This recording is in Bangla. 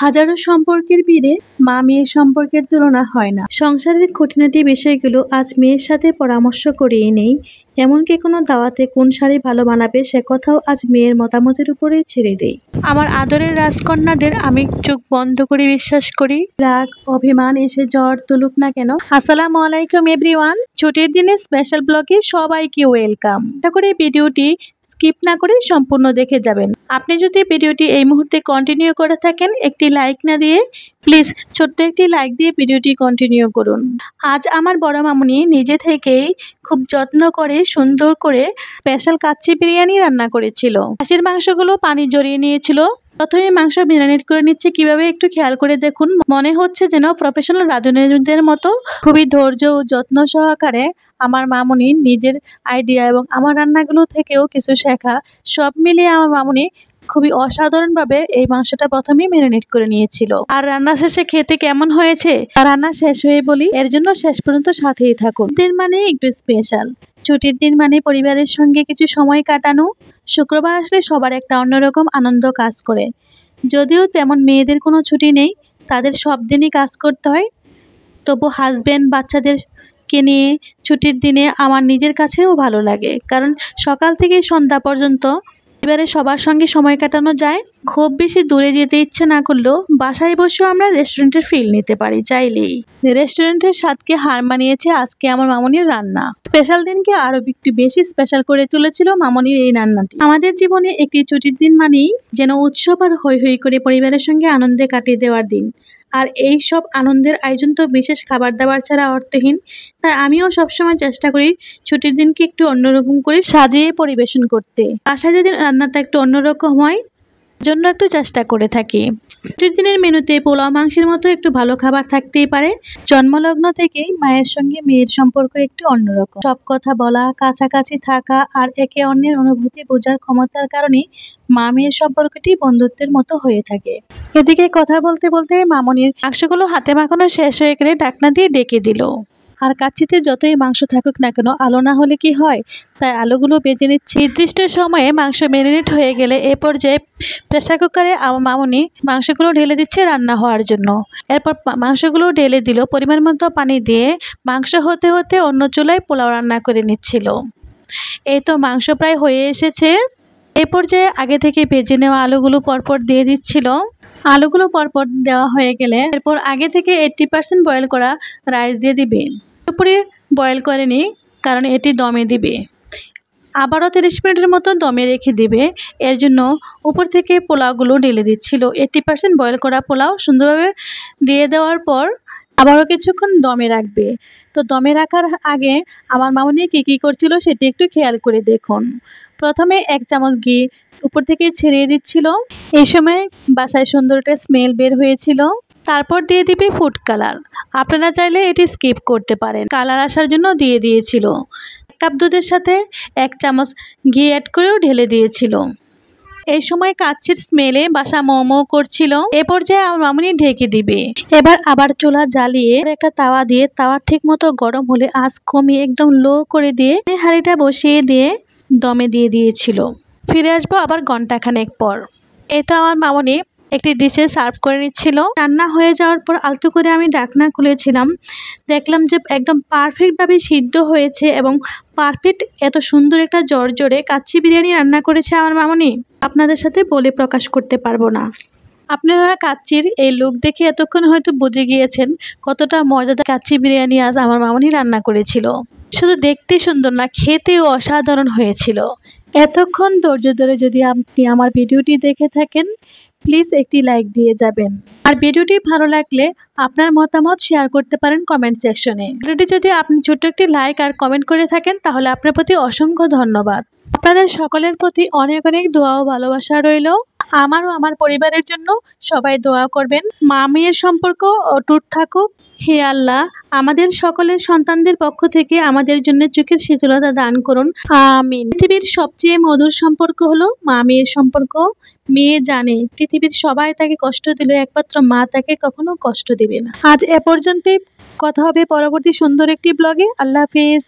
হাজারো সম্পর্কের ভিড়ে মা মেয়ের সম্পর্কের তুলনা হয় না। সংসারের খুঁটিনাটি বিষয়গুলো আজ মেয়ের সাথে পরামর্শ করিয়ে নেই। এমনকি কোনো দাওয়াতে কোন শাড়ি ভালো মানাবে সে কথাও আজ মেয়ের মতামতের উপরেই ছেড়ে দেই। আমার আদরের রাজকন্যাদের আমি চোখ বন্ধ করে বিশ্বাস করি, রাগ অভিমান এসে জ্বর তুলুক না কেন। আসসালামু আলাইকুম এভরিওয়ান, ছুটির দিনে স্পেশাল ব্লগে সবাইকে ওয়েলকাম। আশা করি ভিডিওটি স্কিপ না করে সম্পূর্ণ দেখে যাবেন। আপনি যদি ভিডিওটি এই মুহূর্তে কন্টিনিউ করে থাকেন, একটি লাইক না দিয়ে প্লিজ ছোট্ট একটি লাইক দিয়ে ভিডিওটি কন্টিনিউ করুন। আজ আমার বড় মামুনি নিজে থেকেই খুব যত্ন করে সুন্দর করে স্পেশাল কাচ্চি বিরিয়ানি রান্না করেছিল। খাসির মাংসগুলো পানি জড়িয়ে নিয়েছিল। প্রথমে মাংস ম্যারিনেট করে নিচ্ছে কিভাবে একটু খেয়াল করে দেখুন। মনে হচ্ছে যেন প্রফেশনাল রাঁধুনিদের মতো খুবই ধৈর্য ও যত্ন সহকারে আমার মামুনি নিজের আইডিয়া এবং আমার রান্নাগুলো থেকেও কিছু শেখা, সব মিলিয়ে আমার মামুনি খুবই অসাধারণভাবে এই মাংসটা প্রথমেই ম্যারিনেট করে নিয়েছিল। আর রান্না শেষে খেতে কেমন হয়েছে রান্না শেষ হয়ে বলি, এর জন্য শেষ পর্যন্ত সাথেই থাকুন। দিন মানে একটু স্পেশাল, ছুটির দিন মানে পরিবারের সঙ্গে কিছু সময় কাটানো। শুক্রবার আসলে সবার একটা অন্যরকম আনন্দ কাজ করে। যদিও তেমন মেয়েদের কোনো ছুটি নেই, তাদের সব দিনই কাজ করতে হয়, তবু হাজব্যান্ড বাচ্চাদেরকে নিয়ে ছুটির দিনে আমার নিজের কাছেও ভালো লাগে, কারণ সকাল থেকে সন্ধ্যা পর্যন্ত পরিবারের সবার সঙ্গে সময় কাটানো যায়। খুব বেশি দূরে যেতে ইচ্ছে না করলেও বাসায় বসেও আমরা রেস্টুরেন্টের ফিল নিতে পারি চাইলেই। রেস্টুরেন্টের স্বাদকে হার মানিয়েছে আজকে আমার মামুনির রান্না। স্পেশাল দিনকে আরো একটু বেশি স্পেশাল করে তুলেছিল মামুনির এই রান্নাটি। আমাদের জীবনে একটি ছুটির দিন মানেই যেন উৎসব আর হৈ হৈ করে পরিবারের সঙ্গে আনন্দে কাটিয়ে দেওয়ার দিন। আর এই সব আনন্দের আয়োজন তো বিশেষ খাবার দাবার ছাড়া অর্থহীন। তাই আমিও সবসময় চেষ্টা করি ছুটির দিনকে একটু অন্যরকম করে সাজিয়ে পরিবেশন করতে। বাসায় যদি রান্নাটা একটু অন্যরকম হয় জন্য একটু চেষ্টা করে থাকি। ছুটির দিনের মেনুতে পোলাও মাংসের মতো একটু ভালো খাবার থাকতেই পারে। জন্মলগ্ন থেকেই মায়ের সঙ্গে মেয়ের সম্পর্ক একটু অন্যরকম। সব কথা বলা, কাছাকাছি থাকা আর একে অন্যের অনুভূতি বোঝার ক্ষমতার কারণে মা মেয়ের সম্পর্কটি বন্ধুত্বের মতো হয়ে থাকে। এদিকে কথা বলতে বলতে মামুনির মাংসগুলো হাতে মাখানো শেষ হয়ে গেলে ঢাকনা দিয়ে ডেকে দিল। আর কাচ্চিতে যতই মাংস থাকুক না কেন আলো না হলে কি হয়, তাই আলুগুলো বেজে নিচ্ছি। নির্দিষ্ট সময়ে মাংস ম্যারিনেট হয়ে গেলে এ পর্যায়ে প্রেসার কুকারে আমার মামুনি মাংসগুলো ঢেলে দিচ্ছে রান্না হওয়ার জন্য। এরপর মাংসগুলো ঢেলে দিল, পরিমাণ মতো পানি দিয়ে মাংস হতে হতে অন্য চুলায় পোলাও রান্না করে নিচ্ছিল। এই তো মাংস প্রায় হয়ে এসেছে। এই পর্যায়ে আগে থেকে ভেজে নেওয়া আলুগুলো পরপর দিয়ে দিচ্ছিল। আলুগুলো পরপর দেওয়া হয়ে গেলে এরপর আগে থেকে 80% বয়েল করা রাইস দিয়ে দিবে। পুরোপুরি বয়েল করেনি, কারণ এটি দমে দিবে। আবারও 30 মিনিটের মতো দমে রেখে দিবে। এর জন্য উপর থেকে পোলাওগুলো ঢেলে দিচ্ছিল। 80% বয়েল করা পোলাও সুন্দরভাবে দিয়ে দেওয়ার পর আবারও কিছুক্ষণ দমে রাখবে। তো দমে রাখার আগে আমার মামুনি কী করছিল সেটি একটু খেয়াল করে দেখুন। প্রথমে 1 চামচ ঘি উপর থেকে ছিটিয়ে দিচ্ছিল। এই সময় বাসায় সুন্দর একটা স্মেল বের হয়েছিল। তারপর দিয়ে দিবে ফুড কালার। আপনারা চাইলে এটি স্কিপ করতে পারেন, কালার আসার জন্য দিয়ে দিয়েছিল। 1 কাপ দুধের সাথে 1 চামচ ঘি অ্যাড করেও ঢেলে দিয়েছিল। এই সময় কাচ্চির স্মেলে বাসা মো করছিল। এ পর্যায়ে আমার মামুনি ঢেকে দিবে। এবার আবার চুলা জ্বালিয়ে একটা তাওয়া দিয়ে তাওয়া ঠিক মতো গরম হলে আঁচ কমিয়ে একদম লো করে দিয়ে হাঁড়িটা বসিয়ে দিয়ে দমে দিয়ে দিয়েছিল। ফিরে আসবো আবার ঘন্টাখানেক পর। এটা আমার মামুনি একটি ডিশে সার্ভ করে নিচ্ছিল। রান্না হয়ে যাওয়ার পর আলতো করে আমি ঢাকনা খুলেছিলাম, দেখলাম যে একদম পারফেক্টভাবে সিদ্ধ হয়েছে এবং পারফেক্ট এত সুন্দর একটা জর্জরে কাচ্চি বিরিয়ানি রান্না করেছে আমার মামুনি, আপনাদের সাথে বলে প্রকাশ করতে পারবো না। আপনারা কাচ্চির এই লুক দেখে এতক্ষণ হয়তো বুঝে গিয়েছেন কতটা মজাদার কাচ্চি বিরিয়ানি আজ আমার মামুনি রান্না করেছিল। শুধু দেখতে সুন্দর না, খেতেও অসাধারণ হয়েছিল। এতক্ষণ ধৈর্য ধরে যদি আপনি আমার ভিডিওটি দেখে থাকেন প্লিজ একটি লাইক দিয়ে যাবেন। আর ভিডিওটি ভালো লাগলে আপনার মতামত শেয়ার করতে পারেন কমেন্ট সেকশনে। ভিডিওটি যদি আপনি ছোট্ট একটি লাইক আর কমেন্ট করে থাকেন তাহলে আপনার প্রতি অসংখ্য ধন্যবাদ। আপনাদের সকলের প্রতি অনেক অনেক দোয়া ও ভালোবাসা রইল। আমার ও আমার পরিবারের জন্য সবাই দোয়া করবেন। মা মেয়ের সম্পর্ক অটুট থাকুক। হে আল্লাহ, আমাদের সকলের সন্তানদের পক্ষ থেকে আমাদের জন্য চোখের শীতলতা দান করুন, আমিন। পৃথিবীর সবচেয়ে মধুর সম্পর্ক হলো মা মেয়ের সম্পর্ক। মেয়ে জানে পৃথিবীর সবাই তাকে কষ্ট দিলে একমাত্র মা তাকে কখনো কষ্ট দিবে না। আজ এ পর্যন্তই, কথা হবে পরবর্তী সুন্দর একটি ব্লগে। আল্লাহ হাফেজ।